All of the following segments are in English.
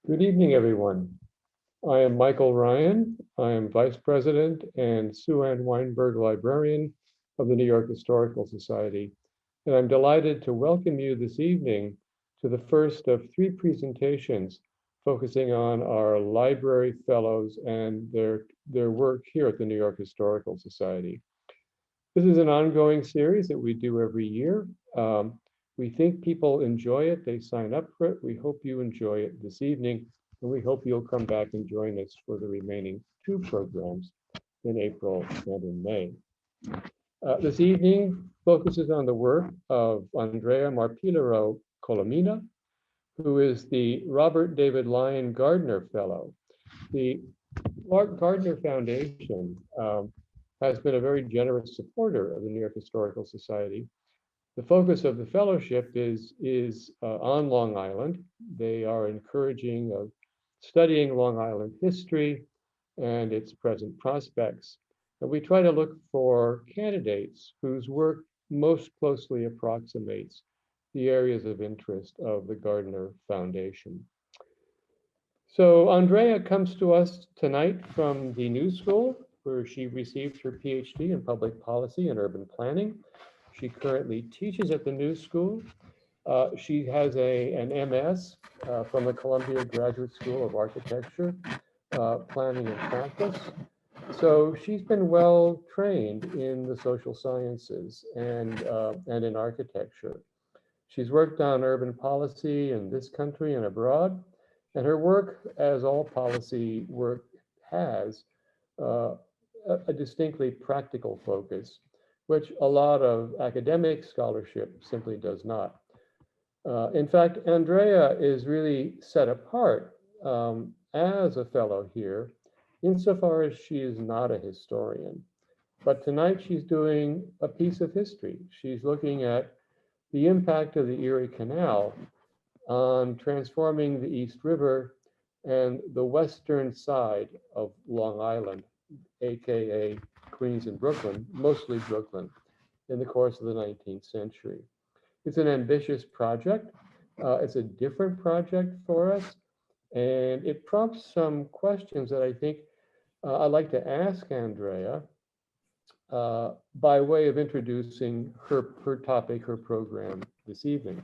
Good evening, everyone. I am Michael Ryan. I am Vice President and SueAnn Weinberg Librarian of the New York Historical Society, and I'm delighted to welcome you this evening to the first of three presentations focusing on our library fellows and their work here at the New York Historical Society. This is an ongoing series that we do every year. We think people enjoy it. They sign up for it. We hope you enjoy it this evening, and we hope you'll come back and join us for the remaining two programs in April and in May. This evening focuses on the work of Andrea Marpillero-Colomina, who is the Robert David Lyon Gardiner Fellow. The Gardiner Foundation has been a very generous supporter of the New York Historical Society. The focus of the fellowship is on Long Island. They are encouraging of studying Long Island history and its present prospects. And we try to look for candidates whose work most closely approximates the areas of interest of the Gardiner Foundation. So Andrea comes to us tonight from the New School, where she received her PhD in public policy and urban planning. She currently teaches at the New School. She has an MS from the Columbia Graduate School of Architecture, Planning and Practice. So she's been well trained in the social sciences and in architecture. She's worked on urban policy in this country and abroad, and her work, as all policy work has, a distinctly practical focus, which a lot of academic scholarship simply does not. In fact, Andrea is really set apart as a fellow here, insofar as she is not a historian. But tonight she's doing a piece of history. She's looking at the impact of the Erie Canal on transforming the East River and the western side of Long Island, AKA Queens and Brooklyn, mostly Brooklyn, in the course of the 19th century. It's an ambitious project. It's a different project for us, and it prompts some questions that I think I'd like to ask Andrea by way of introducing her topic, her program this evening.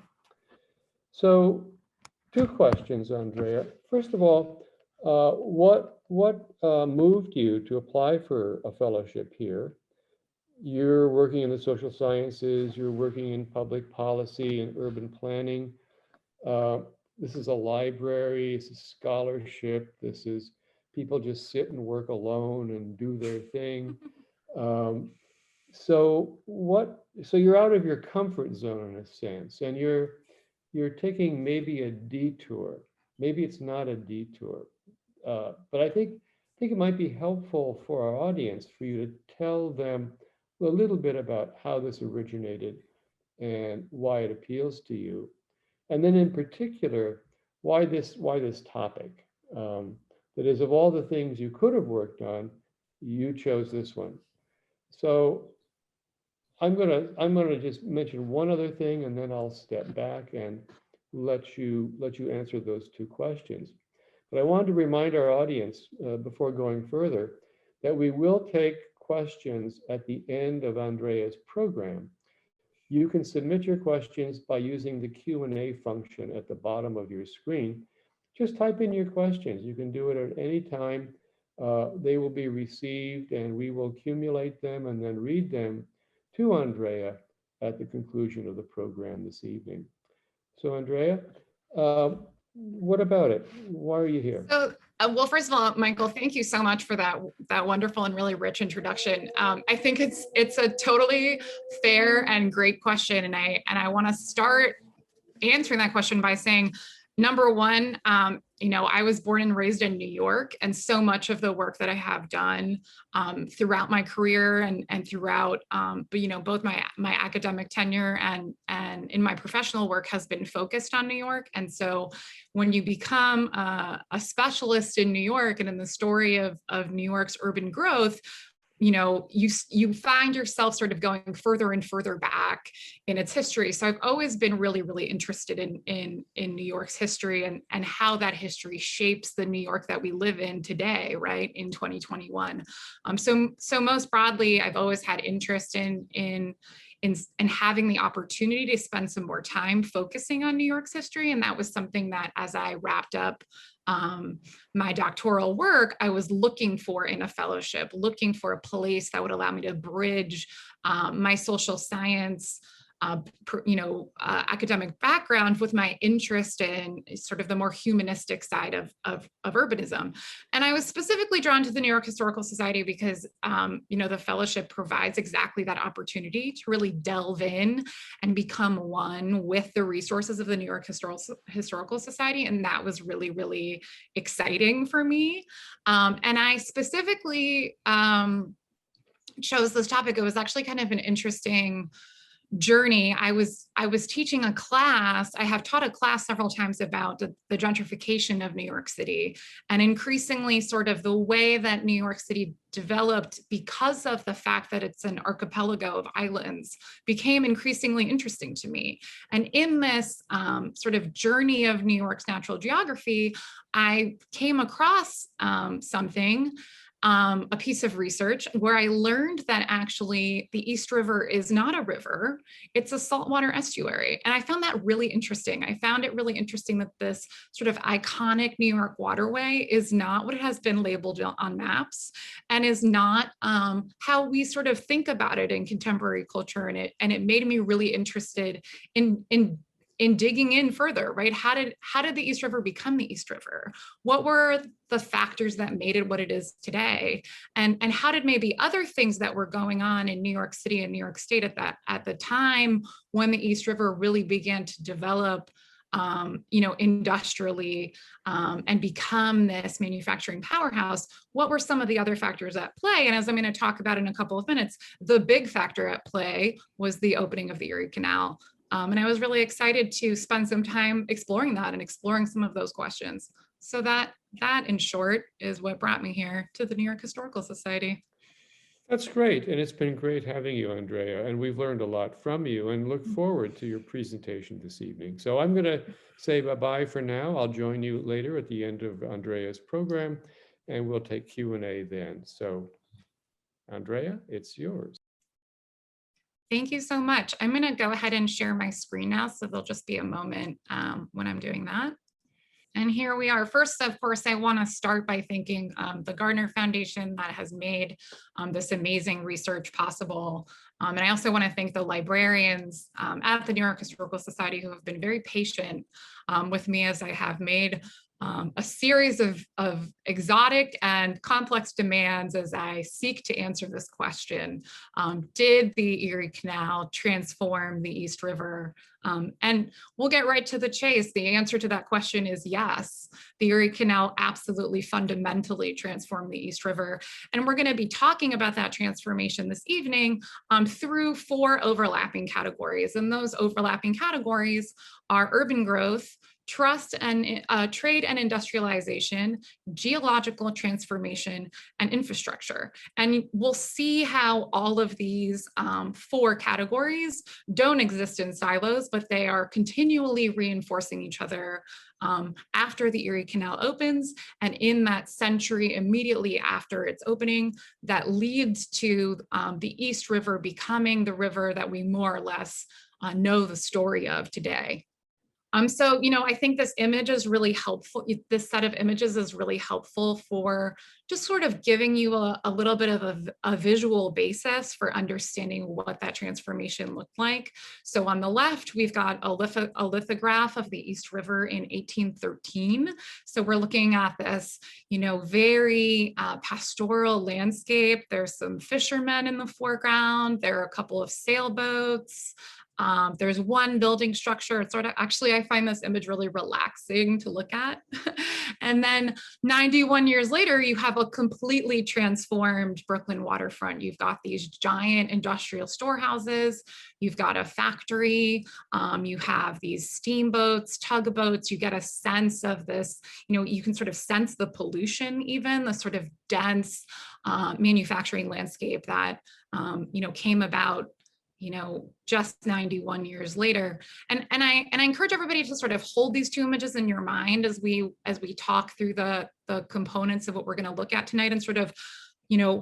So, two questions, Andrea. First of all, what moved you to apply for a fellowship here? You're working in the social sciences, you're working in public policy and urban planning. This is a library, it's a scholarship, this is people just sit and work alone and do their thing. So you're out of your comfort zone in a sense, and you're taking maybe a detour. Maybe it's not a detour, but I think it might be helpful for our audience for you to tell them a little bit about how this originated and why it appeals to you, and then in particular why this topic. That is, of all the things you could have worked on, you chose this one. So I'm gonna just mention one other thing, and then I'll step back and let you answer those two questions. But I wanted to remind our audience before going further that we will take questions at the end of Andrea's program. You can submit your questions by using the Q&A function at the bottom of your screen. Just type in your questions. You can do it at any time. They will be received, and we will accumulate them and then read them to Andrea at the conclusion of the program this evening. So Andrea, what about it? Why are you here? So, well, first of all, Michael, thank you so much for that wonderful and really rich introduction. I think it's a totally fair and great question, and I want to start answering that question by saying, number one, I was born and raised in New York, and so much of the work that I have done throughout my career and throughout, both my academic tenure and in my professional work has been focused on New York. And so when you become a specialist in New York and in the story of New York's urban growth, you find yourself sort of going further and further back in its history. So I've always been really, really interested in New York's history and how that history shapes the New York that we live in today, right, in 2021. So most broadly, I've always had interest in having the opportunity to spend some more time focusing on New York's history. And that was something that, as I wrapped up my doctoral work, I was looking for in a fellowship, looking for a place that would allow me to bridge my social science academic background with my interest in sort of the more humanistic side of urbanism. And I was specifically drawn to the New York Historical Society because, the fellowship provides exactly that opportunity to really delve in and become one with the resources of the New York Historical Society. And that was really, really exciting for me. And I specifically chose this topic. It was actually kind of an interesting journey. I was teaching a class. I have taught a class several times about the gentrification of New York City, and increasingly sort of the way that New York City developed because of the fact that it's an archipelago of islands became increasingly interesting to me. And in this sort of journey of New York's natural geography, I came across a piece of research where I learned that actually the East River is not a river, it's a saltwater estuary. And I found that really interesting. I found it really interesting that this sort of iconic New York waterway is not what it has been labeled on maps, and is not how we sort of think about it in contemporary culture. And it made me really interested in digging in further, right? How did the East River become the East River? What were the factors that made it what it is today? And how did maybe other things that were going on in New York City and New York State at the time when the East River really began to develop industrially and become this manufacturing powerhouse, what were some of the other factors at play? And as I'm going to talk about in a couple of minutes, the big factor at play was the opening of the Erie Canal. And I was really excited to spend some time exploring that and exploring some of those questions. So that in short is what brought me here to the New York Historical Society. That's great. And it's been great having you, Andrea. And we've learned a lot from you and look forward to your presentation this evening. So I'm going to say bye-bye for now. I'll join you later at the end of Andrea's program, and we'll take Q&A then. So Andrea, it's yours. Thank you so much. I'm going to go ahead and share my screen now, so there'll just be a moment when I'm doing that. And here we are. First, of course, I want to start by thanking the Gardiner Foundation that has made this amazing research possible. And I also want to thank the librarians at the New York Historical Society who have been very patient with me as I have made a series of exotic and complex demands as I seek to answer this question. Did the Erie Canal transform the East River? And we'll get right to the chase. The answer to that question is yes. The Erie Canal absolutely fundamentally transformed the East River. And we're going to be talking about that transformation this evening through 4 overlapping categories. And those overlapping categories are urban growth, trust and trade and industrialization, geological transformation, and infrastructure. And we'll see how all of these 4 categories don't exist in silos, but they are continually reinforcing each other after the Erie Canal opens, and in that century immediately after its opening that leads to the East River becoming the river that we more or less know the story of today. So, I think this image is really helpful. This set of images is really helpful for just sort of giving you a little bit of a visual basis for understanding what that transformation looked like. So on the left, we've got a lithograph of the East River in 1813. So we're looking at this, very pastoral landscape. There's some fishermen in the foreground. There are a couple of sailboats. There's one building structure. It's sort of, actually, I find this image really relaxing to look at. And then 91 years later, you have a completely transformed Brooklyn waterfront. You've got these giant industrial storehouses. You've got a factory. You have these steamboats, tugboats. You get a sense of this, you can sort of sense the pollution, even the sort of dense manufacturing landscape that, came about just 91 years later. And I encourage everybody to sort of hold these two images in your mind as we talk through the components of what we're going to look at tonight, and sort of,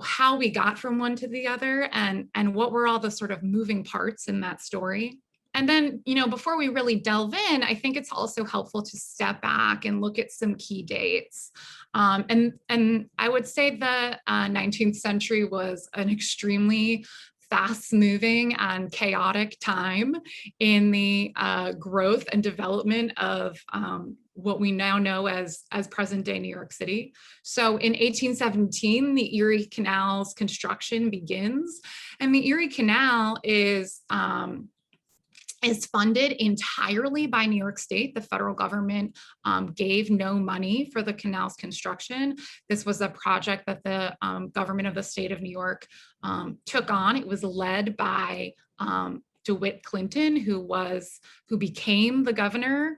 how we got from one to the other, and what were all the sort of moving parts in that story. And then, before we really delve in, I think it's also helpful to step back and look at some key dates. And I would say the 19th century was an extremely fast-moving and chaotic time in the growth and development of what we now know as present-day New York City. So in 1817, the Erie Canal's construction begins, and the Erie Canal is funded entirely by New York State. The federal government gave no money for the canal's construction. This was a project that the government of the state of New York took on. It was led by DeWitt Clinton, who became the governor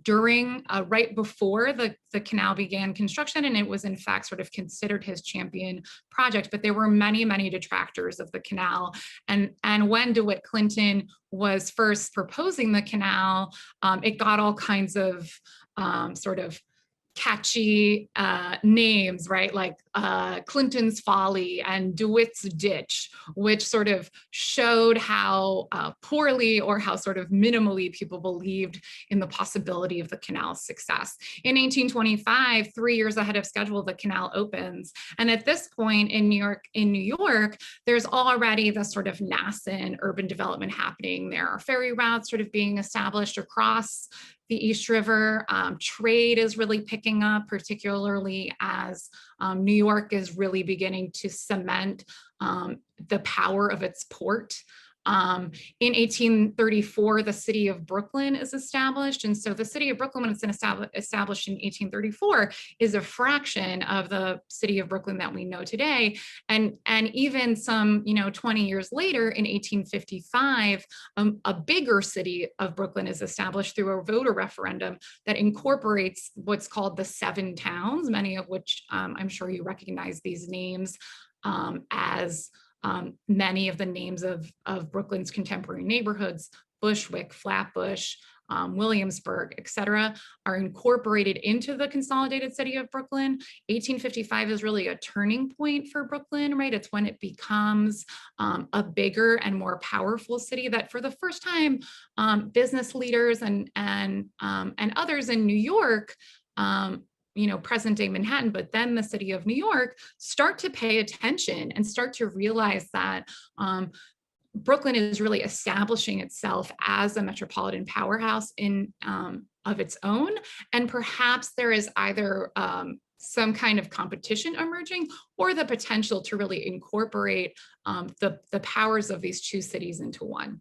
during right before the canal began construction, and it was in fact sort of considered his champion project. But there were many, many detractors of the canal, and when DeWitt Clinton was first proposing the canal, it got all kinds of sort of catchy names, right? Like Clinton's Folly and DeWitt's Ditch, which sort of showed how poorly or how sort of minimally people believed in the possibility of the canal's success. In 1825, 3 years ahead of schedule, the canal opens. And at this point in New York, there's already the sort of nascent urban development happening. There are ferry routes sort of being established across the East River. Trade is really picking up, particularly as New York is really beginning to cement the power of its port. In 1834, the city of Brooklyn is established. And so the city of Brooklyn, when it's established in 1834, is a fraction of the city of Brooklyn that we know today. And even some, 20 years later, in 1855, a bigger city of Brooklyn is established through a voter referendum that incorporates what's called the 7 towns, many of which I'm sure you recognize these names as many of the names of Brooklyn's contemporary neighborhoods: Bushwick, Flatbush, Williamsburg, et cetera, are incorporated into the consolidated city of Brooklyn. 1855 is really a turning point for Brooklyn, right? It's when it becomes a bigger and more powerful city that for the first time, business leaders and others in New York, present day Manhattan, but then the city of New York, start to pay attention and start to realize that Brooklyn is really establishing itself as a metropolitan powerhouse of its own. And perhaps there is either some kind of competition emerging, or the potential to really incorporate the powers of these two cities into one.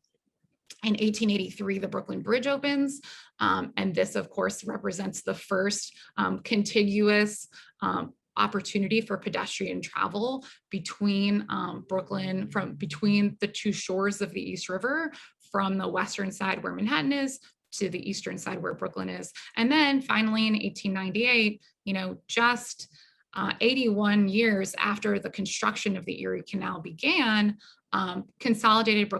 In 1883, the Brooklyn Bridge opens, and this, of course, represents the first contiguous opportunity for pedestrian travel between Brooklyn, between the two shores of the East River, from the western side where Manhattan is to the eastern side where Brooklyn is. And then finally in 1898, just 81 years after the construction of the Erie Canal began, consolidated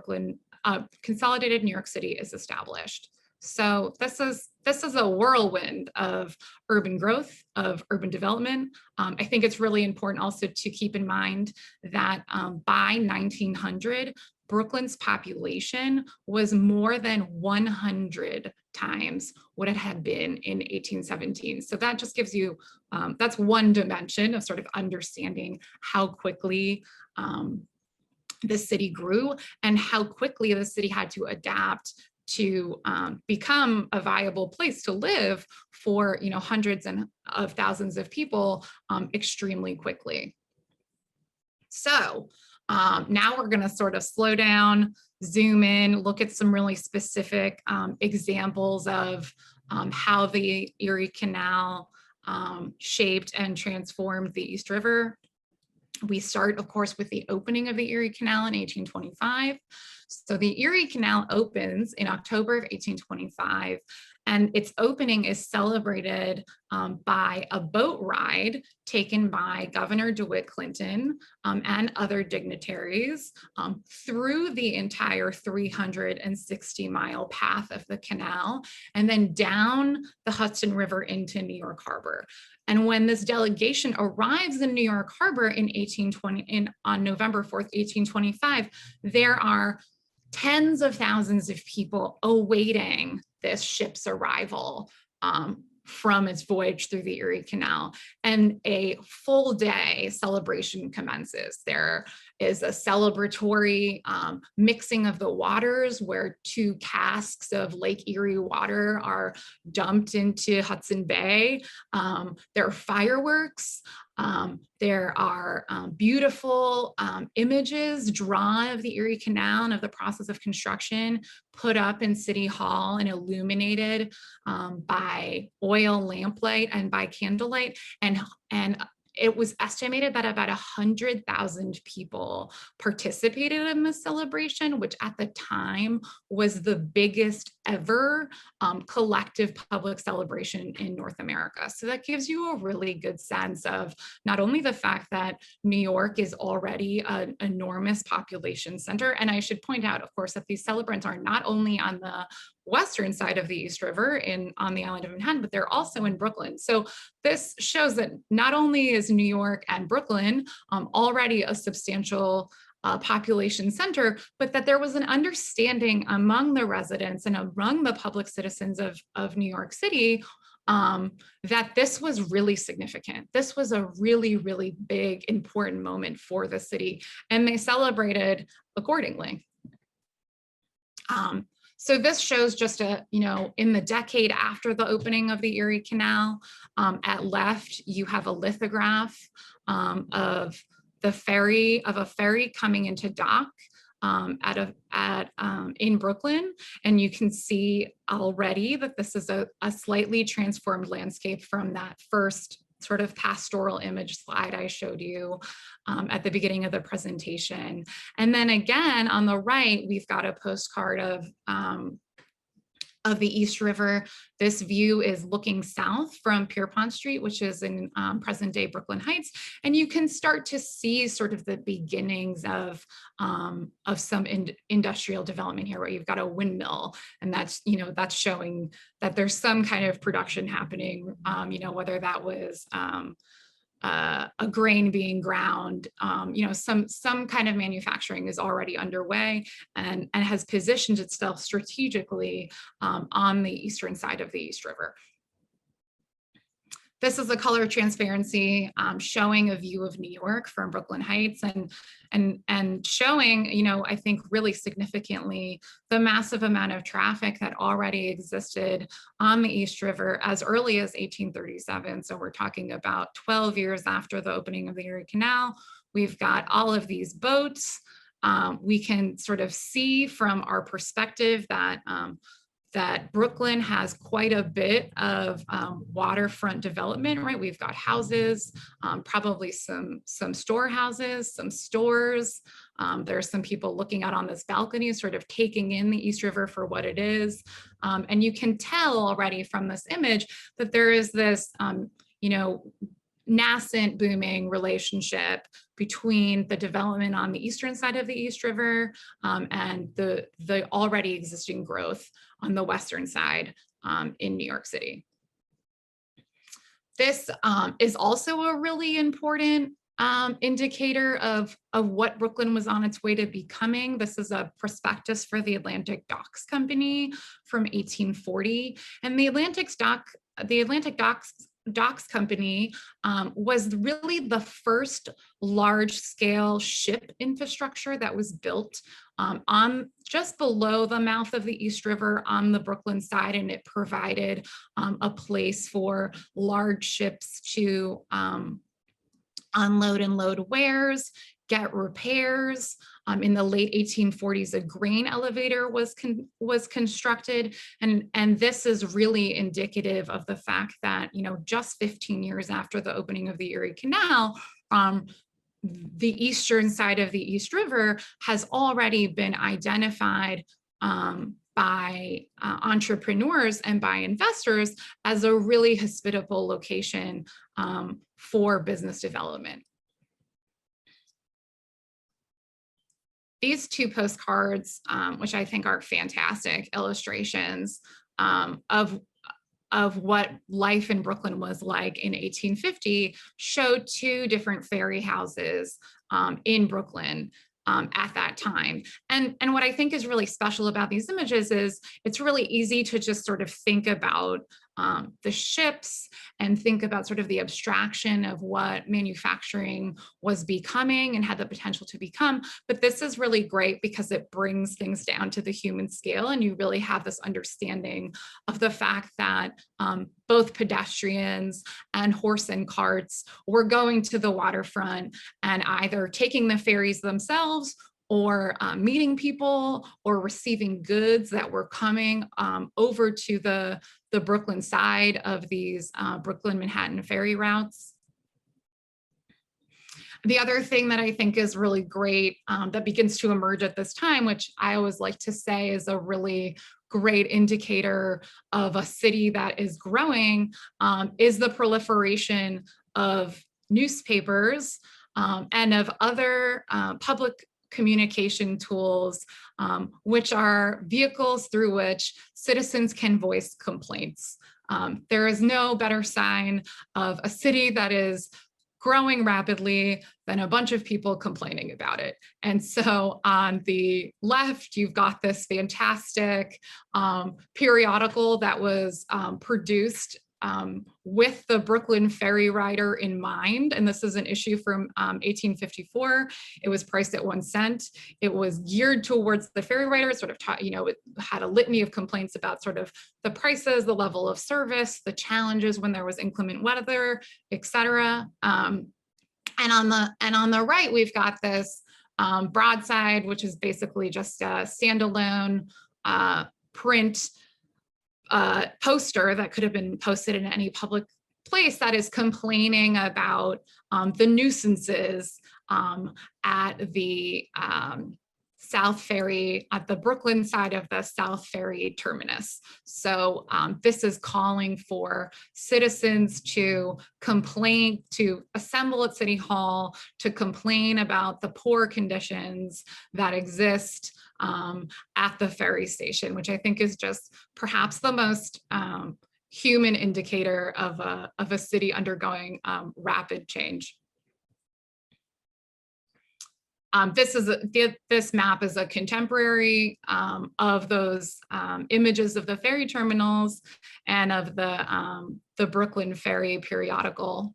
New York City is established. So this is a whirlwind of urban growth, of urban development. I think it's really important also to keep in mind that by 1900, Brooklyn's population was more than 100 times what it had been in 1817. So that just gives you, that's one dimension of sort of understanding how quickly the city grew and how quickly the city had to adapt to become a viable place to live for hundreds of thousands of people extremely quickly. So now we're going to sort of slow down, zoom in, look at some really specific examples of how the Erie Canal shaped and transformed the East River. We start, of course, with the opening of the Erie Canal in 1825. So the Erie Canal opens in October of 1825, and its opening is celebrated by a boat ride taken by Governor DeWitt Clinton and other dignitaries through the entire 360-mile path of the canal, and then down the Hudson River into New York Harbor. And when this delegation arrives in New York Harbor on November 4th, 1825, there are tens of thousands of people awaiting this ship's arrival from its voyage through the Erie Canal, and a full day celebration commences. There is a celebratory mixing of the waters where 2 casks of Lake Erie water are dumped into Hudson Bay. There are fireworks. There are beautiful images drawn of the Erie Canal and of the process of construction, put up in City Hall and illuminated by oil lamplight and by candlelight. And it was estimated that about 100,000 people participated in this celebration, which at the time was the biggest ever collective public celebration in North America. So that gives you a really good sense of not only the fact that New York is already an enormous population center, and I should point out, of course, that these celebrants are not only on the western side of the East River on the island of Manhattan, but they're also in Brooklyn. So this shows that not only is New York and Brooklyn already a substantial population center, but that there was an understanding among the residents and among the public citizens of New York City that this was really significant. This was a really, really big, important moment for the city, and they celebrated accordingly. So this shows just in the decade after the opening of the Erie Canal, at left, you have a lithograph of a ferry coming into dock in Brooklyn. And you can see already that this is a slightly transformed landscape from that first sort of pastoral image slide I showed you at the beginning of the presentation. And then again, on the right, we've got a postcard of the East River. This view is looking south from Pierpont Street, which is in present day Brooklyn Heights. And you can start to see sort of the beginnings of some industrial development here, where you've got a windmill, and that's showing that there's some kind of production happening, whether that was a grain being ground, some kind of manufacturing is already underway and has positioned itself strategically on the eastern side of the East River. This is a color transparency showing a view of New York from Brooklyn Heights and showing, I think really significantly the massive amount of traffic that already existed on the East River as early as 1837. So we're talking about 12 years after the opening of the Erie Canal. We've got all of these boats. We can sort of see from our perspective that Brooklyn has quite a bit of waterfront development, right? We've got houses, probably some storehouses, some stores. There's some people looking out on this balcony, sort of taking in the East River for what it is. And you can tell already from this image that there is this, nascent booming relationship between the development on the eastern side of the East River and the already existing growth on the western side in New York City. This is also a really important indicator of what Brooklyn was on its way to becoming. This is a prospectus for the Atlantic Docks Company from 1840, and the Atlantic Docks Company was really the first large-scale ship infrastructure that was built on just below the mouth of the East River on the Brooklyn side, and it provided a place for large ships to unload and load wares, get repairs, In the late 1840s, a grain elevator was constructed. And this is really indicative of the fact that, just 15 years after the opening of the Erie Canal, the eastern side of the East River has already been identified by entrepreneurs and by investors as a really hospitable location for business development. These two postcards, which I think are fantastic illustrations of what life in Brooklyn was like in 1850, show two different ferry houses in Brooklyn at that time. And what I think is really special about these images is it's really easy to just sort of think about the ships and think about sort of the abstraction of what manufacturing was becoming and had the potential to become. But this is really great because it brings things down to the human scale, and you really have this understanding of the fact that both pedestrians and horse and carts were going to the waterfront and either taking the ferries themselves or meeting people or receiving goods that were coming over to the Brooklyn side of these Brooklyn-Manhattan ferry routes. The other thing that I think is really great that begins to emerge at this time, which I always like to say is a really great indicator of a city that is growing, is the proliferation of newspapers and of other public communication tools, which are vehicles through which citizens can voice complaints. There is no better sign of a city that is growing rapidly than a bunch of people complaining about it. And so on the left, you've got this fantastic periodical that was produced with the Brooklyn ferry rider in mind. And this is an issue from 1854. It was priced at 1 cent. It was geared towards the ferry rider, sort of, it had a litany of complaints about sort of the prices, the level of service, the challenges when there was inclement weather, et cetera. And on the right, we've got this broadside, which is basically just a standalone print poster that could have been posted in any public place that is complaining about the nuisances at the South Ferry, at the Brooklyn side of the South Ferry terminus. So this is calling for citizens to complain, to assemble at City Hall, to complain about the poor conditions that exist at the ferry station, which I think is just perhaps the most human indicator of a city undergoing rapid change. This map is a contemporary of those images of the ferry terminals and of the Brooklyn Ferry periodical.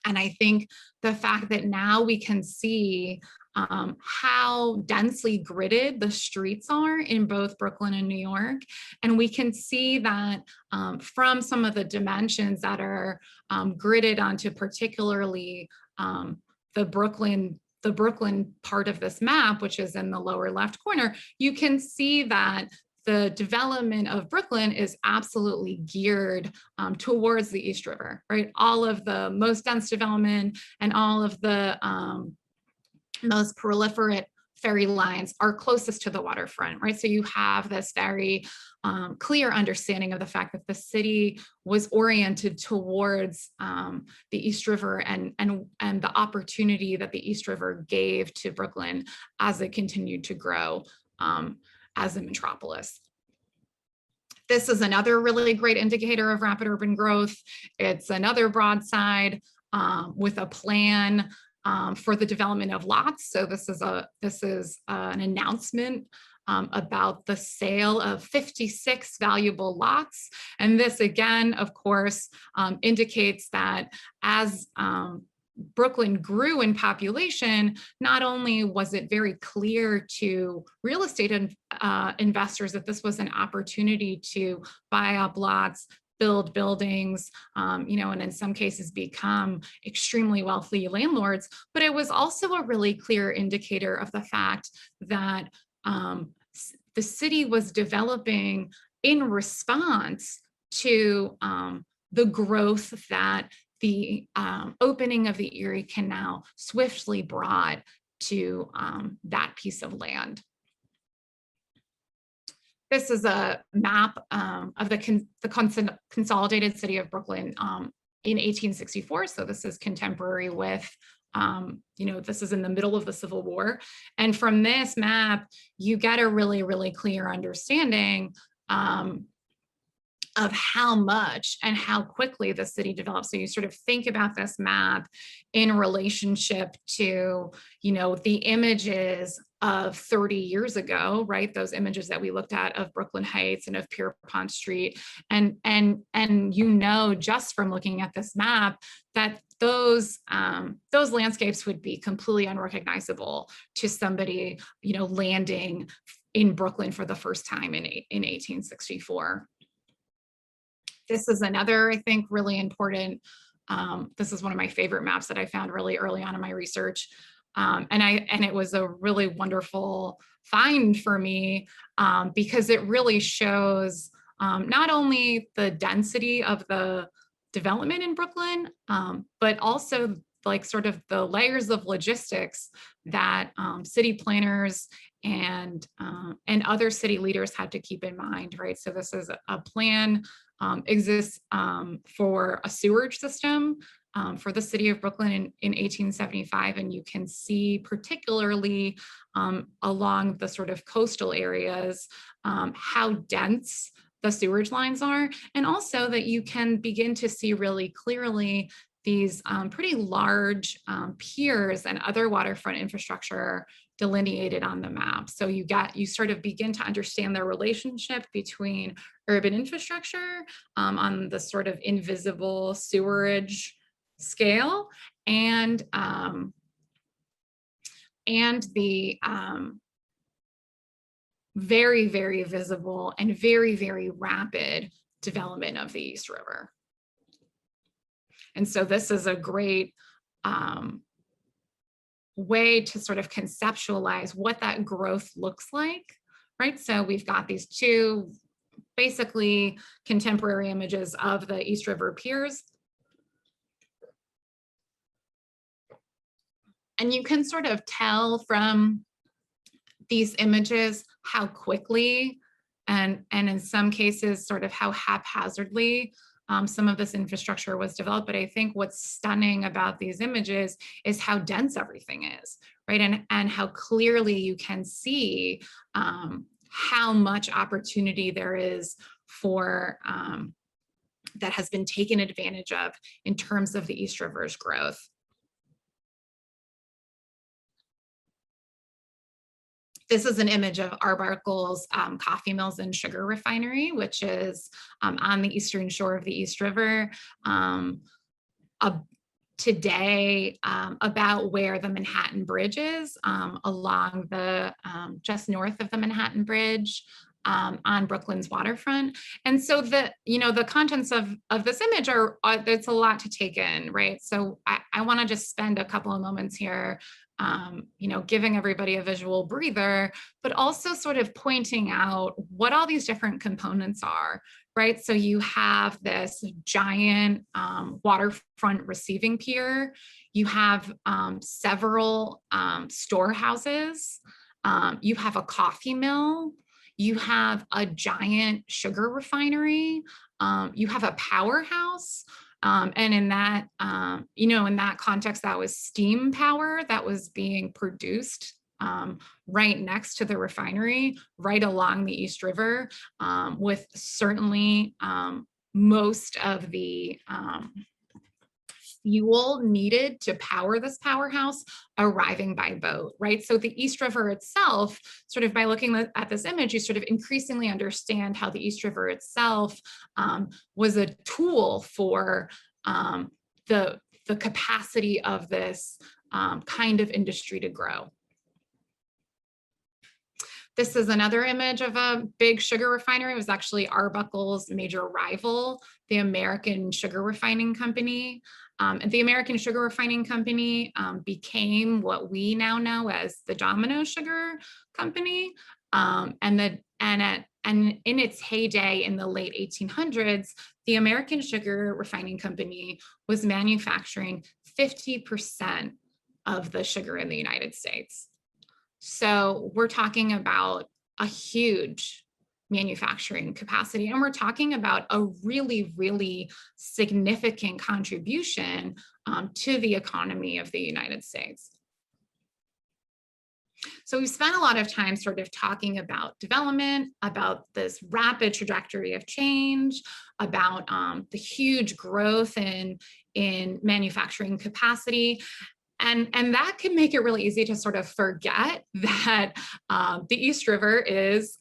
And I think the fact that now we can see how densely gridded the streets are in both Brooklyn and New York. And we can see that from some of the dimensions that are gridded onto particularly the Brooklyn part of this map, which is in the lower left corner, you can see that the development of Brooklyn is absolutely geared towards the East River, right? All of the most dense development and all of the most proliferate ferry lines are closest to the waterfront, right? So you have this very clear understanding of the fact that the city was oriented towards the East River and the opportunity that the East River gave to Brooklyn as it continued to grow as a metropolis. This is another really great indicator of rapid urban growth. It's another broadside with a plan for the development of lots. So this is an announcement about the sale of 56 valuable lots. And this again, of course, indicates that as Brooklyn grew in population, not only was it very clear to real estate investors that this was an opportunity to buy up lots, build buildings, you know, and in some cases become extremely wealthy landlords. But it was also a really clear indicator of the fact that the city was developing in response to the growth that the opening of the Erie Canal swiftly brought to that piece of land. This is a map of the consolidated city of Brooklyn in 1864. So this is contemporary with, you know, this is in the middle of the Civil War. And from this map, you get a really, really clear understanding of how much and how quickly the city developed. So you sort of think about this map in relationship to, you know, the images of 30 years ago, right? Those images that we looked at of Brooklyn Heights and of Pierpont Street. And you know, just from looking at this map, that those landscapes would be completely unrecognizable to somebody, you know, landing in Brooklyn for the first time in 1864. This is another, I think, really important. This is one of my favorite maps that I found really early on in my research. And it was a really wonderful find for me because it really shows not only the density of the development in Brooklyn, but also like sort of the layers of logistics that city planners and other city leaders had to keep in mind, right? So this is a plan exists for a sewerage system for the city of Brooklyn in 1875. And you can see particularly along the sort of coastal areas, how dense the sewerage lines are. And also that you can begin to see really clearly these pretty large piers and other waterfront infrastructure delineated on the map. So you sort of begin to understand the relationship between urban infrastructure on the sort of invisible sewerage scale and the very, very visible and very, very rapid development of the East River. And so this is a great way to sort of conceptualize what that growth looks like, right? So we've got these two basically contemporary images of the East River piers. And you can sort of tell from these images how quickly and in some cases sort of how haphazardly some of this infrastructure was developed. But I think what's stunning about these images is how dense everything is, right? And how clearly you can see how much opportunity there is for that has been taken advantage of in terms of the East River's growth. This is an image of Arbaricles coffee mills and sugar refinery, which is on the eastern shore of the East River. Today, about where the Manhattan Bridge is, along the just north of the Manhattan Bridge, on Brooklyn's waterfront. And so the contents of this image are it's a lot to take in, right? So I want to just spend a couple of moments here giving everybody a visual breather, but also sort of pointing out what all these different components are, right? So you have this giant waterfront receiving pier. You have several storehouses. You have a coffee mill. You have a giant sugar refinery. You have a powerhouse. And in that, in that context, that was steam power that was being produced right next to the refinery, right along the East River, with certainly most of the fuel needed to power this powerhouse arriving by boat, right? So the East River itself, sort of by looking at this image, you sort of increasingly understand how the East River itself was a tool for the capacity of this kind of industry to grow. This is another image of a big sugar refinery. It was actually Arbaricles' major rival, the American Sugar Refining Company. And the American Sugar Refining Company became what we now know as the Domino Sugar Company. And in its heyday in the late 1800s, the American Sugar Refining Company was manufacturing 50% of the sugar in the United States. So we're talking about a huge manufacturing capacity, and we're talking about a really, really significant contribution to the economy of the United States. So we've spent a lot of time sort of talking about development, about this rapid trajectory of change, about the huge growth in manufacturing capacity. And that can make it really easy to sort of forget that the East River is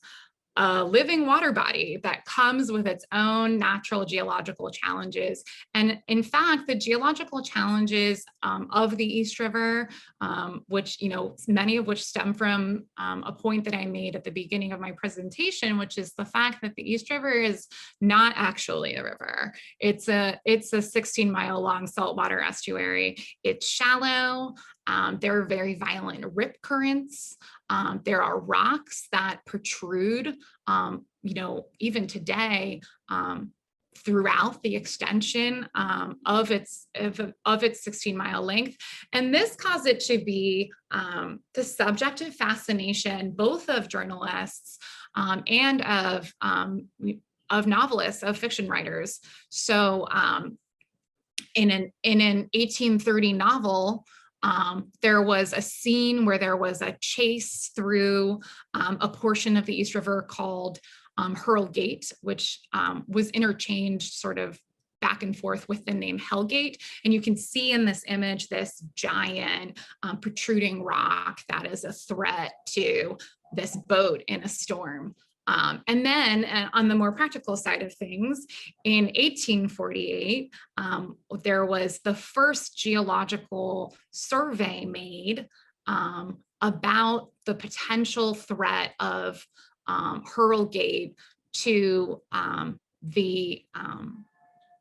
a living water body that comes with its own natural geological challenges. And in fact, the geological challenges of the East River, which, many of which stem from a point that I made at the beginning of my presentation, which is the fact that the East River is not actually a river. It's a 16-mile long saltwater estuary. It's shallow. There are very violent rip currents. There are rocks that protrude, even today, throughout the extension of its 16-mile length. And this caused it to be the subject of fascination, both of journalists and of novelists, of fiction writers. So in an 1830 novel, there was a scene where there was a chase through a portion of the East River called Hellgate, which was interchanged sort of back and forth with the name Hellgate. And you can see in this image, this giant protruding rock that is a threat to this boat in a storm. And then on the more practical side of things, in 1848, there was the first geological survey made about the potential threat of Hellgate to the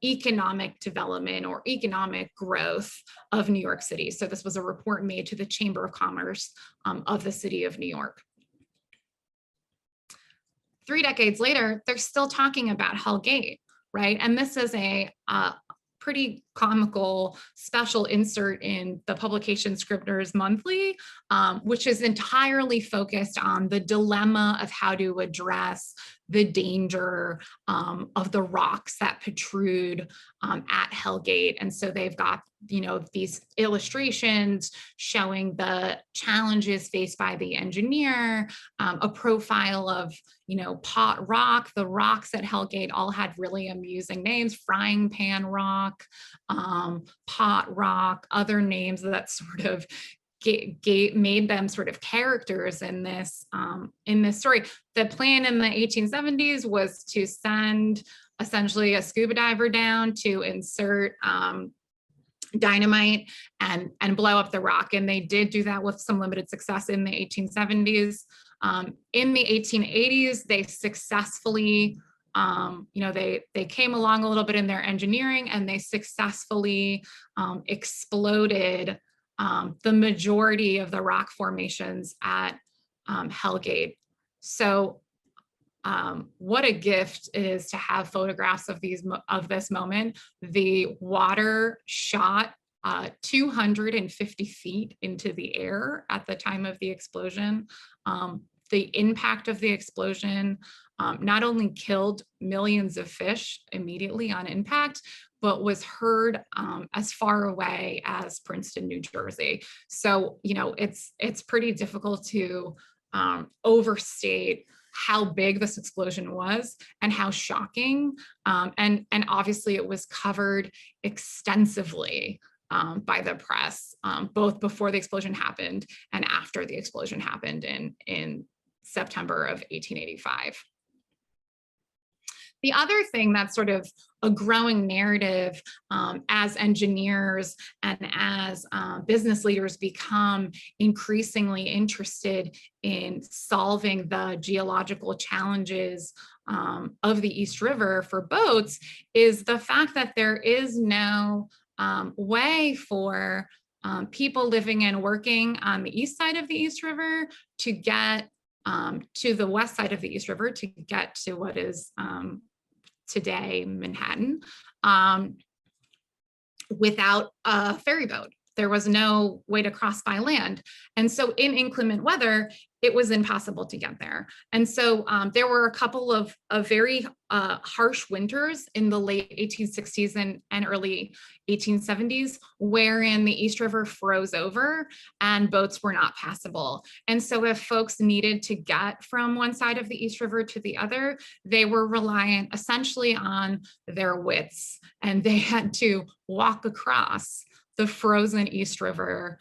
economic development or economic growth of New York City. So this was a report made to the Chamber of Commerce of the city of New York. 3 decades later, they're still talking about Hellgate, right? And this is a pretty comical special insert in the publication Scribner's Monthly, which is entirely focused on the dilemma of how to address the danger of the rocks that protrude at Hellgate. And so they've got, these illustrations showing the challenges faced by the engineer, a profile of, Pot Rock. The rocks at Hellgate all had really amusing names: Frying Pan Rock, Pot Rock, other names that sort of made them sort of characters in this story. The plan in the 1870s was to send essentially a scuba diver down to insert dynamite and blow up the rock. And they did do that with some limited success in the 1870s. In the 1880s, they successfully, they came along a little bit in their engineering, and they successfully exploded the majority of the rock formations at Hellgate. So what a gift it is to have photographs of this moment. The water shot 250 feet into the air at the time of the explosion. The impact of the explosion not only killed millions of fish immediately on impact, but was heard as far away as Princeton, New Jersey. So, it's pretty difficult to overstate how big this explosion was and how shocking. And obviously it was covered extensively by the press, both before the explosion happened and after the explosion happened in September of 1885. The other thing that's sort of a growing narrative as engineers and as business leaders become increasingly interested in solving the geological challenges of the East River for boats is the fact that there is no way for people living and working on the east side of the East River to get to the west side of the East River to get to what is today Manhattan without a ferry boat. There was no way to cross by land. And so in inclement weather, it was impossible to get there. And so there were a couple of very harsh winters in the late 1860s and early 1870s, wherein the East River froze over and boats were not passable. And so if folks needed to get from one side of the East River to the other, they were reliant essentially on their wits, and they had to walk across the frozen East River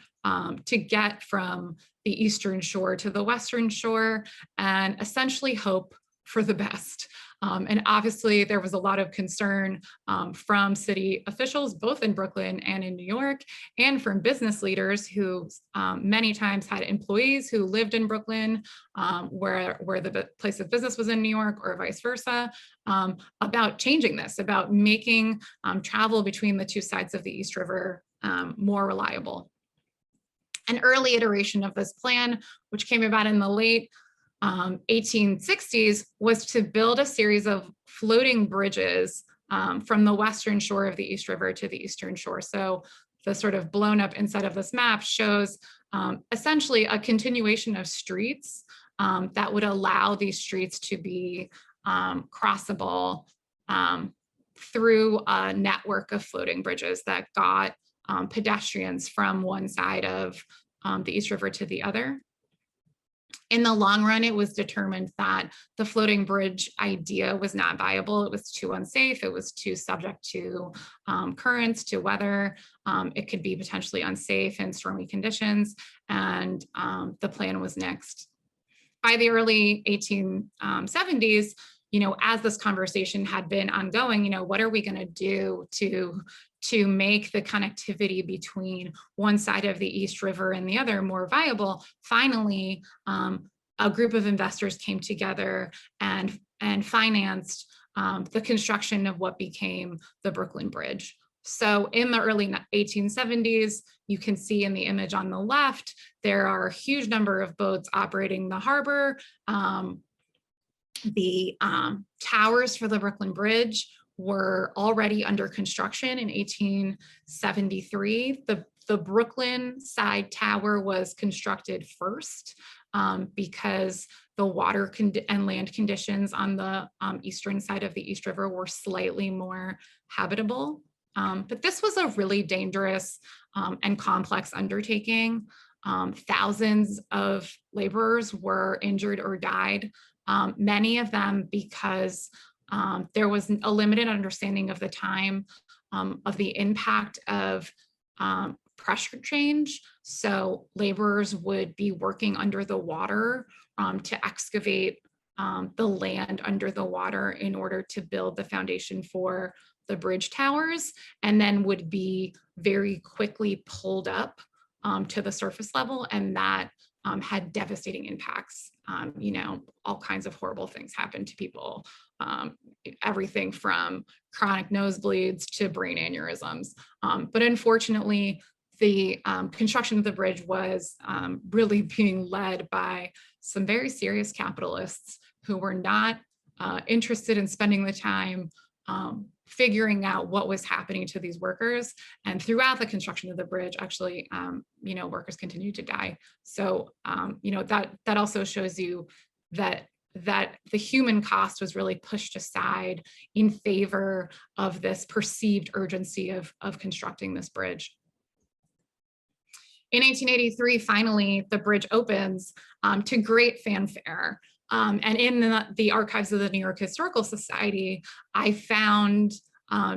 to get from the eastern shore to the western shore and essentially hope for the best. And obviously there was a lot of concern from city officials, both in Brooklyn and in New York, and from business leaders who many times had employees who lived in Brooklyn, where the place of business was in New York, or vice versa, about changing this, about making travel between the two sides of the East River more reliable. An early iteration of this plan, which came about in the late 1860s, was to build a series of floating bridges from the western shore of the East River to the eastern shore. So the sort of blown up inside of this map shows essentially a continuation of streets that would allow these streets to be crossable through a network of floating bridges that got pedestrians from one side of the East River to the other. In the long run, it was determined that the floating bridge idea was not viable. It was too unsafe. It was too subject to currents, to weather. It could be potentially unsafe in stormy conditions, and the plan was nixed. By the early 1870s, as this conversation had been ongoing, what are we going to do to make the connectivity between one side of the East River and the other more viable? Finally, a group of investors came together and financed the construction of what became the Brooklyn Bridge. So in the early 1870s, you can see in the image on the left, there are a huge number of boats operating the harbor. The towers for the Brooklyn Bridge were already under construction in 1873. The Brooklyn side tower was constructed first because the water and land conditions on the eastern side of the East River were slightly more habitable. But this was a really dangerous and complex undertaking. Thousands of laborers were injured or died, many of them because there was a limited understanding of the time of the impact of pressure change. So laborers would be working under the water to excavate the land under the water in order to build the foundation for the bridge towers, and then would be very quickly pulled up to the surface level, and that had devastating impacts. All kinds of horrible things happened to people, everything from chronic nosebleeds to brain aneurysms. But unfortunately, the construction of the bridge was really being led by some very serious capitalists who were not interested in spending the time figuring out what was happening to these workers. And throughout the construction of the bridge, actually, workers continued to die. So, that also shows you that the human cost was really pushed aside in favor of this perceived urgency of constructing this bridge. In 1883, finally, the bridge opens to great fanfare. And in the archives of the New York Historical Society, I found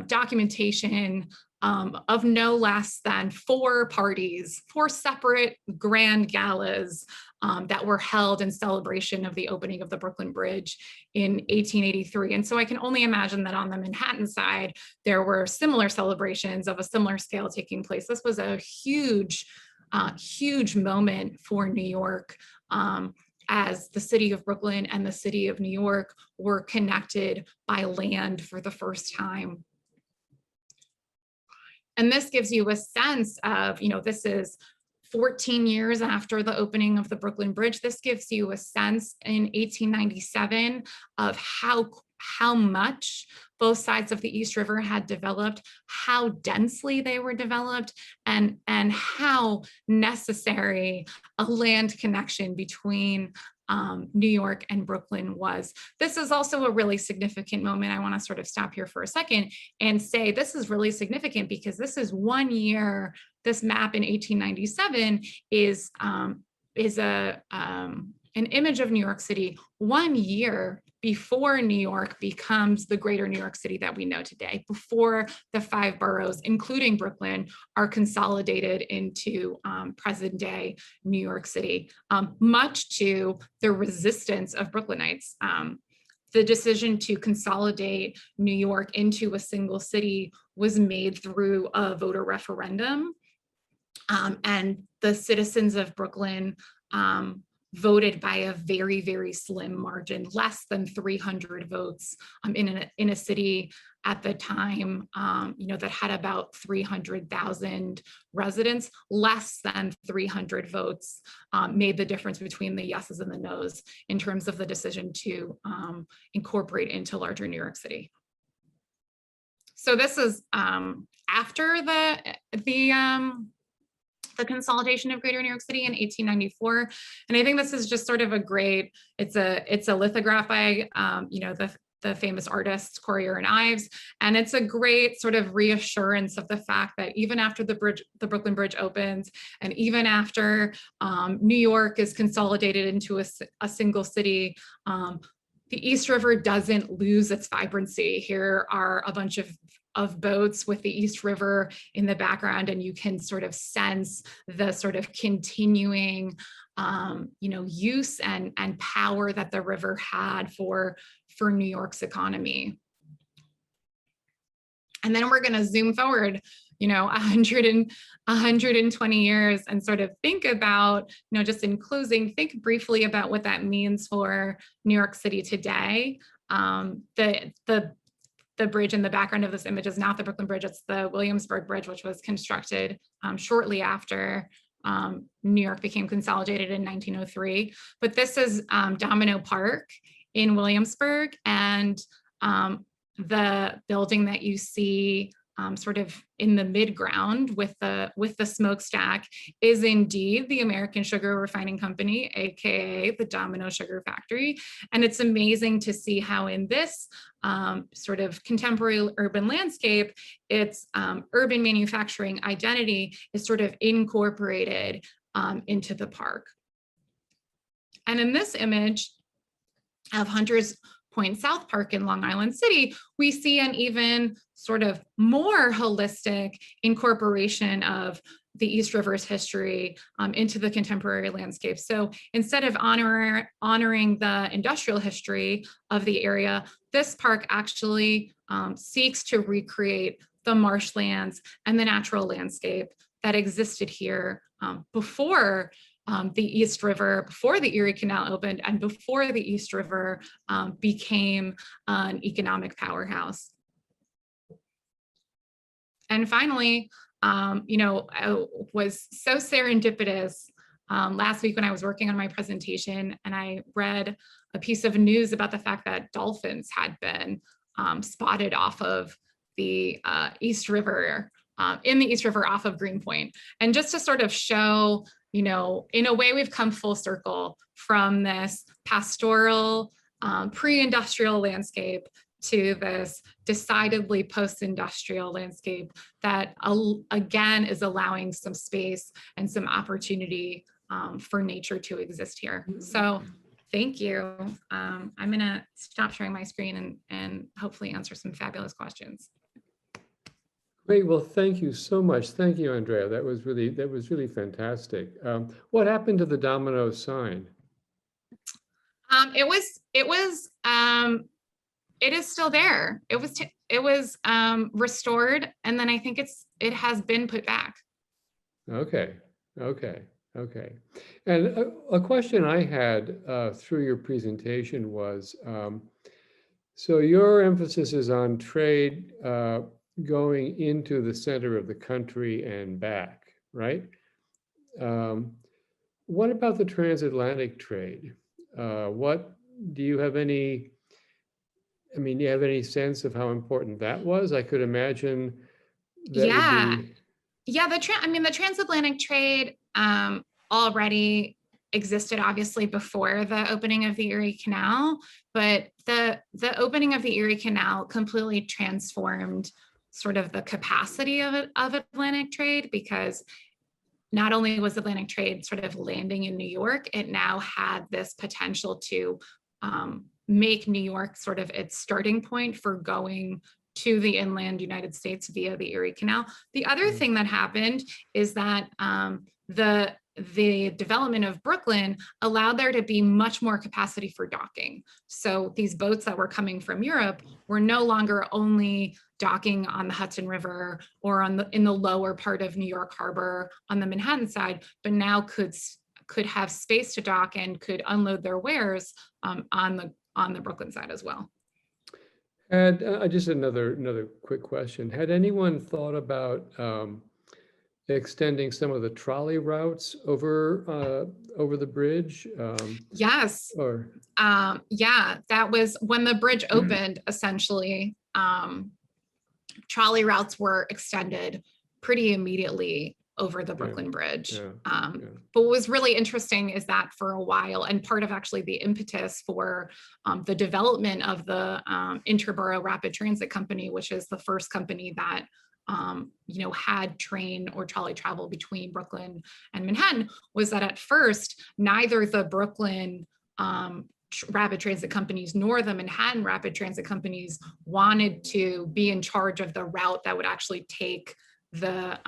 documentation of no less than 4 parties, 4 separate grand galas that were held in celebration of the opening of the Brooklyn Bridge in 1883. And so I can only imagine that on the Manhattan side, there were similar celebrations of a similar scale taking place. This was a huge, huge moment for New York, as the city of Brooklyn and the city of New York were connected by land for the first time. And this gives you a sense of, this is 14 years after the opening of the Brooklyn Bridge. This gives you a sense in 1897 of how much both sides of the East River had developed, how densely they were developed, and how necessary a land connection between New York and Brooklyn was. This is also a really significant moment. I want to sort of stop here for a second and say this is really significant because this is 1 year. This map in 1897 is an image of New York City 1 year before New York becomes the greater New York City that we know today, before the 5 boroughs, including Brooklyn, are consolidated into present day New York City, much to the resistance of Brooklynites. The decision to consolidate New York into a single city was made through a voter referendum, and the citizens of Brooklyn voted by a very, very slim margin, less than 300 votes in a city at the time, that had about 300,000 residents. Less than 300 votes made the difference between the yeses and the nos in terms of the decision to incorporate into larger New York City. So this is after the consolidation of Greater New York City in 1894. And I think this is just sort of a great, it's a lithograph by, the famous artists, Corrier and Ives. And it's a great sort of reassurance of the fact that even after the Brooklyn Bridge opens, and even after New York is consolidated into a single city, the East River doesn't lose its vibrancy. Here are a bunch of boats with the East River in the background, and you can sort of sense the sort of continuing, use and power that the river had for New York's economy. And then we're going to zoom forward, 120 years and sort of think about, just in closing, think briefly about what that means for New York City today. The bridge in the background of this image is not the Brooklyn Bridge, it's the Williamsburg Bridge, which was constructed shortly after New York became consolidated in 1903. But this is Domino Park in Williamsburg, and the building that you see sort of in the mid-ground with the smokestack is indeed the American Sugar Refining Company, aka the Domino Sugar Factory. And it's amazing to see how in this sort of contemporary urban landscape, its urban manufacturing identity is sort of incorporated into the park. And in this image of Hunters Point South Park in Long Island City, we see an even sort of more holistic incorporation of the East River's history into the contemporary landscape. So instead of honoring the industrial history of the area, this park actually seeks to recreate the marshlands and the natural landscape that existed here before the East River, before the Erie Canal opened, and before the East River became an economic powerhouse. And finally, I was so serendipitous last week when I was working on my presentation, and I read a piece of news about the fact that dolphins had been spotted off of the East River, in the East River off of Greenpoint. And just to sort of show, in a way we've come full circle from this pastoral, pre-industrial landscape to this decidedly post-industrial landscape that, again, is allowing some space and some opportunity for nature to exist here. So thank you. I'm gonna stop sharing my screen and hopefully answer some fabulous questions. Great. Well, thank you so much. Thank you, Andrea. That was really fantastic. What happened to the domino sign? It is still there. It was restored, and then I think it has been put back. Okay, okay, okay. And a question I had through your presentation was, so your emphasis is on trade going into the center of the country and back, right? What about the transatlantic trade? What do you have any, I mean, do you have any sense of how important that was? I could imagine that would Yeah, be. yeah. The transatlantic trade already existed, obviously, before the opening of the Erie Canal, but the opening of the Erie Canal completely transformed sort of the capacity of Atlantic trade, because not only was Atlantic trade sort of landing in New York, it now had this potential to make New York sort of its starting point for going to the inland United States via the Erie Canal. The other thing that happened is that the development of Brooklyn allowed there to be much more capacity for docking. So these boats that were coming from Europe were no longer only docking on the Hudson River or in the lower part of New York Harbor on the Manhattan side, but now could have space to dock and could unload their wares on the Brooklyn side as well. And just another quick question. Had anyone thought about extending some of the trolley routes over the bridge? Yes. Yeah, that was when the bridge opened, essentially. Trolley routes were extended pretty immediately over the Brooklyn Bridge. But what was really interesting is that for a while, and part of actually the impetus for the development of the Interborough Rapid Transit Company, which is the first company that had train or trolley travel between Brooklyn and Manhattan, was that at first, neither the Brooklyn rapid transit companies nor the Manhattan rapid transit companies wanted to be in charge of the route that would actually take the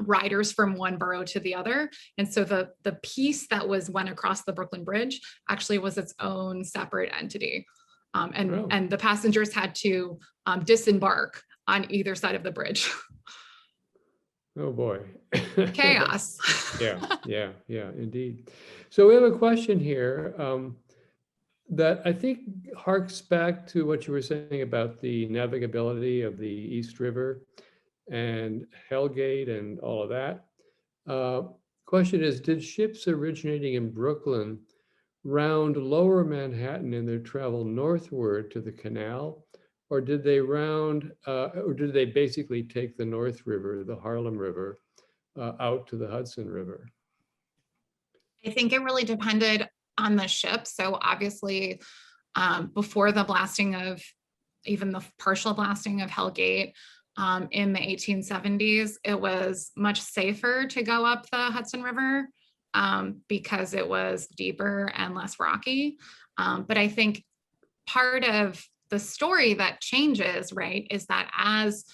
riders from one borough to the other. And so the piece that went across the Brooklyn Bridge actually was its own separate entity. And the passengers had to disembark on either side of the bridge. Oh boy. Chaos. Yeah, indeed. So we have a question here that I think harks back to what you were saying about the navigability of the East River and Hellgate and all of that. Question is, did ships originating in Brooklyn round lower Manhattan in their travel northward to the canal? Or did they or did they basically take the North River, the Harlem River, out to the Hudson River? I think it really depended on the ship. So obviously, before the blasting of, even the partial blasting of Hellgate in the 1870s, it was much safer to go up the Hudson River because it was deeper and less rocky. But I think part of the story that changes, right, is that as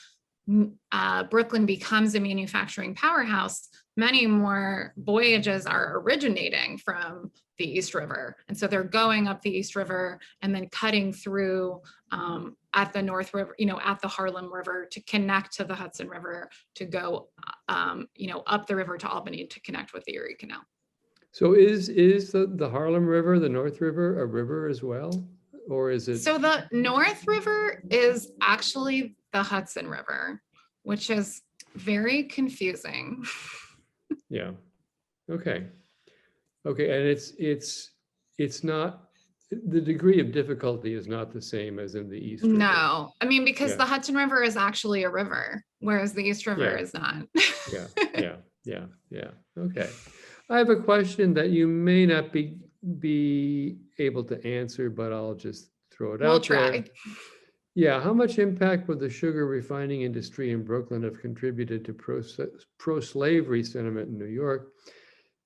Brooklyn becomes a manufacturing powerhouse, many more voyages are originating from the East River. And so they're going up the East River and then cutting through at the North River, at the Harlem River to connect to the Hudson River, to go, up the river to Albany to connect with the Erie Canal. So is the Harlem River, the North River, a river as well? Or is it? So the North River is actually the Hudson River, which is very confusing. Yeah. Okay. And it's not, the degree of difficulty is not the same as in the East River. No, I mean, because the Hudson River is actually a river, whereas the East River is not. Yeah. Okay. I have a question that you may not be able to answer, but I'll just throw it out there. We'll try. Yeah, how much impact would the sugar refining industry in Brooklyn have contributed to pro-slavery sentiment in New York,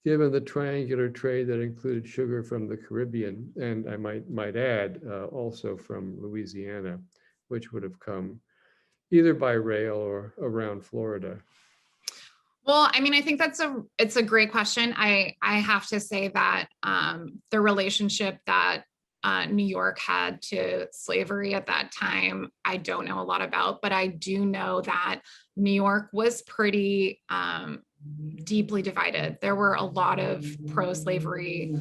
given the triangular trade that included sugar from the Caribbean, and I might add also from Louisiana, which would have come either by rail or around Florida? Well, I mean, I think it's a great question. I have to say that the relationship that New York had to slavery at that time, I don't know a lot about, but I do know that New York was pretty deeply divided. There were a lot of pro-slavery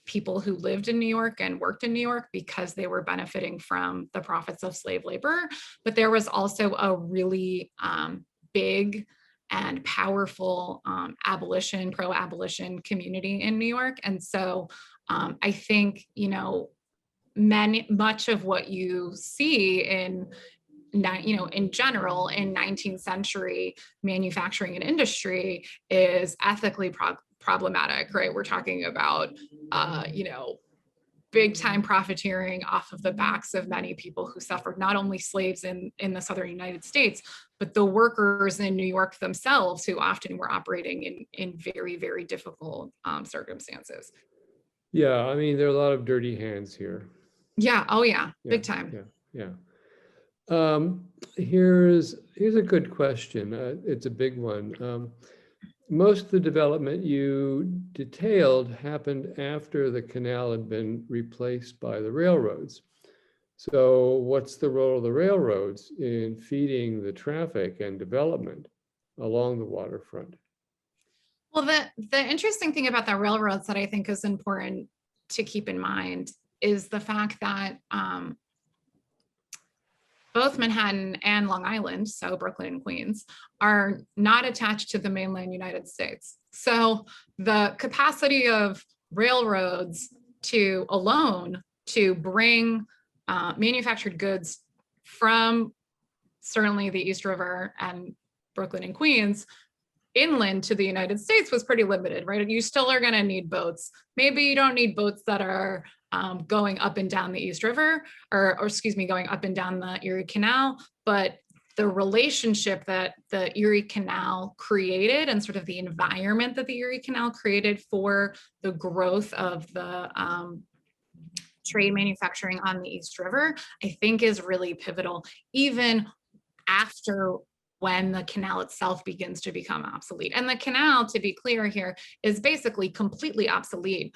people who lived in New York and worked in New York because they were benefiting from the profits of slave labor. But there was also a really big and powerful pro-abolition community in New York. And so I think, much of what you see in general in 19th century manufacturing and industry is ethically problematic, right? We're talking about, big time profiteering off of the backs of many people who suffered, not only slaves in the Southern United States, but the workers in New York themselves, who often were operating in very, very difficult circumstances. Yeah, I mean, there are a lot of dirty hands here. Yeah, oh yeah, Yeah, big time. Yeah. Here's a good question. It's a big one. Most of the development you detailed happened after the canal had been replaced by the railroads. So what's the role of the railroads in feeding the traffic and development along the waterfront? Well, the interesting thing about the railroads that I think is important to keep in mind is the fact that both Manhattan and Long Island, so Brooklyn and Queens, are not attached to the mainland United States. So the capacity of railroads to bring manufactured goods from certainly the East River and Brooklyn and Queens inland to the United States was pretty limited, right? You still are going to need boats. Maybe you don't need boats that are going up and down the East River, or excuse me, going up and down the Erie Canal, but the relationship that the Erie Canal created and sort of the environment that the Erie Canal created for the growth of the trade manufacturing on the East River, I think is really pivotal, even after when the canal itself begins to become obsolete. And the canal, to be clear here, is basically completely obsolete,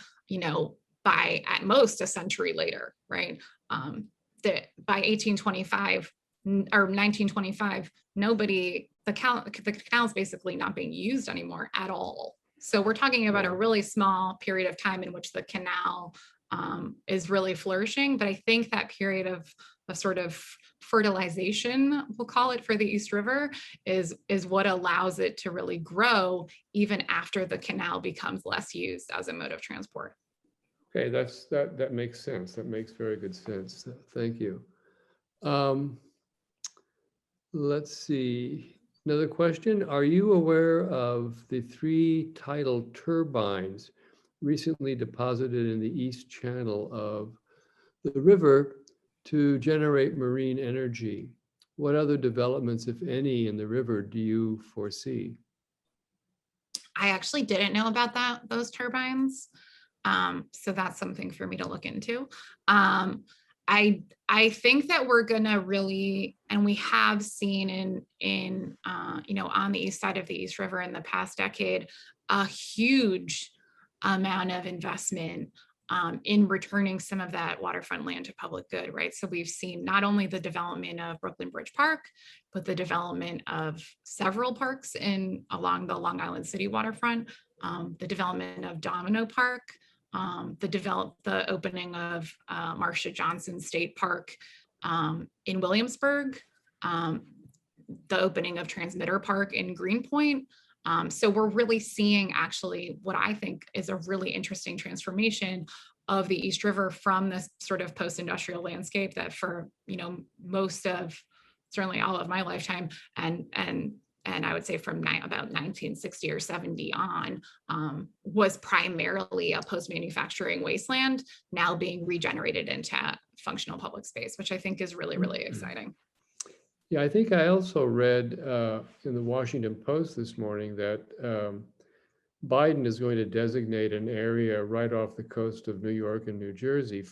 by at most a century later, right? That by 1825 or 1925, the canal is basically not being used anymore at all. So we're talking about a really small period of time in which the canal is really flourishing. But I think that period of sort of fertilization, we'll call it, for the East River is what allows it to really grow even after the canal becomes less used as a mode of transport. Okay, that makes sense. That makes very good sense. Thank you. Let's see. Another question. Are you aware of the 3 tidal turbines recently deposited in the east channel of the river to generate marine energy? What other developments, if any, in the river do you foresee? I actually didn't know about those turbines. So that's something for me to look into. I think that we're gonna really, and we have seen on the east side of the East River in the past decade, a huge amount of investment in returning some of that waterfront land to public good, right? So we've seen not only the development of Brooklyn Bridge Park, but the development of several parks along the Long Island City waterfront, the development of Domino Park, the opening of Marcia Johnson State Park in Williamsburg, the opening of Transmitter Park in Greenpoint. So we're really seeing actually what I think is a really interesting transformation of the East River from this sort of post-industrial landscape that for most of, certainly all of my lifetime, and I would say from about 1960 or 70 on, was primarily a post-manufacturing wasteland, now being regenerated into functional public space, which I think is really, really exciting. Yeah, I think I also read in the Washington Post this morning that Biden is going to designate an area right off the coast of New York and New Jersey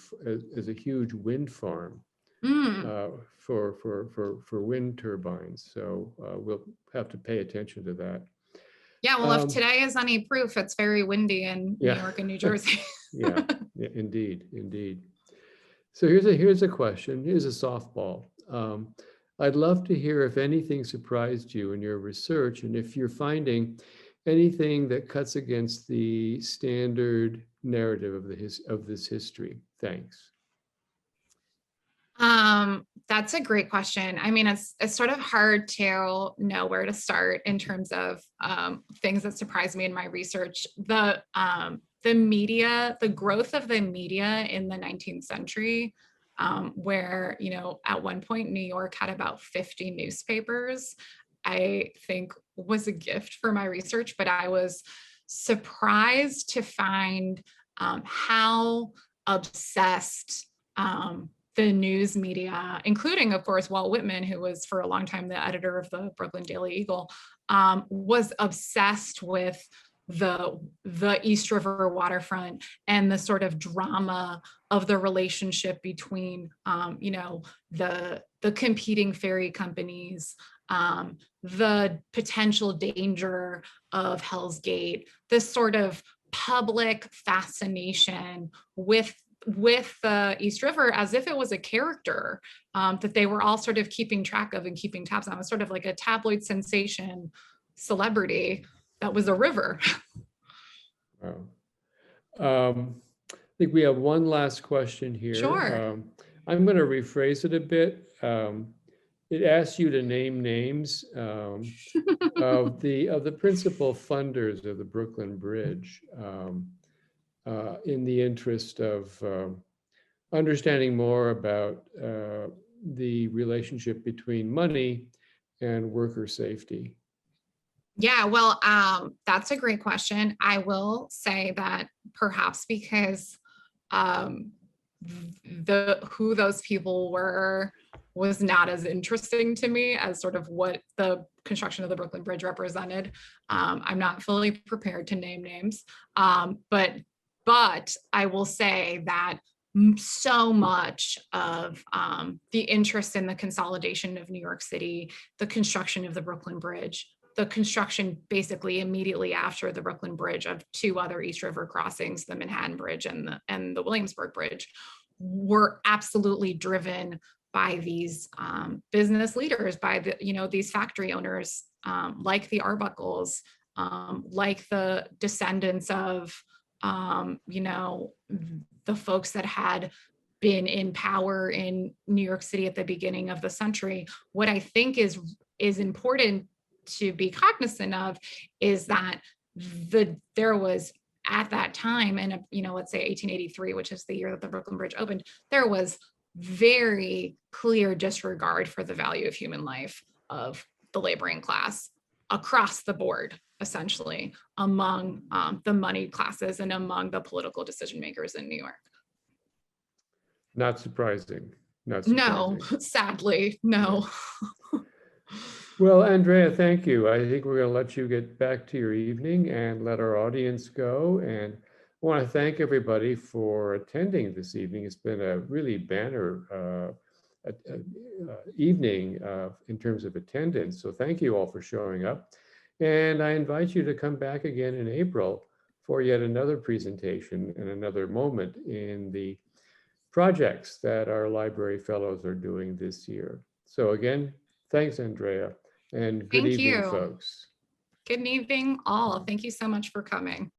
as a huge wind farm. for wind turbines. So we'll have to pay attention to that. Yeah, well, if today is any proof, it's very windy in New York and New Jersey. yeah, indeed, indeed. So here's a question. Here's a softball. I'd love to hear if anything surprised you in your research, and if you're finding anything that cuts against the standard narrative of this history. Thanks. That's a great question. I mean, it's sort of hard to know where to start in terms of things that surprised me in my research. The media, the growth of the media in the 19th century, where, you know, at one point New York had about 50 newspapers, I think was a gift for my research, but I was surprised to find how obsessed the news media, including, of course, Walt Whitman, who was for a long time the editor of the Brooklyn Daily Eagle, was obsessed with the East River waterfront and the sort of drama of the relationship between, you know, the competing ferry companies, the potential danger of Hell's Gate, this sort of public fascination with the East River as if it was a character that they were all sort of keeping track of and keeping tabs on. It was sort of like a tabloid sensation celebrity that was a river. Wow. I think we have one last question here. Sure. I'm going to rephrase it a bit. It asks you to name names of the principal funders of the Brooklyn Bridge, in the interest of understanding more about the relationship between money and worker safety. Yeah, well, that's a great question. I will say that perhaps because who those people were was not as interesting to me as sort of what the construction of the Brooklyn Bridge represented. I'm not fully prepared to name names, but I will say that so much of the interest in the consolidation of New York City, the construction of the Brooklyn Bridge, the construction basically immediately after the Brooklyn Bridge of two other East River crossings, the Manhattan Bridge and the Williamsburg Bridge, were absolutely driven by these business leaders, by these factory owners, like the Arbaricles, like the descendants of the folks that had been in power in New York City at the beginning of the century. What I think is important to be cognizant of is that there was at that time, and let's say 1883, which is the year that the Brooklyn Bridge opened, there was very clear disregard for the value of human life of the laboring class across the board, essentially, among the moneyed classes and among the political decision makers in New York. Not surprising. Not surprising. No, sadly, no. Yeah. Well, Andrea, thank you. I think we're going to let you get back to your evening and let our audience go. And I want to thank everybody for attending this evening. It's been a really banner evening in terms of attendance. So thank you all for showing up. And I invite you to come back again in April for yet another presentation and another moment in the projects that our library fellows are doing this year. So again, thanks, Andrea, and good evening, folks. Good evening, all. Thank you so much for coming.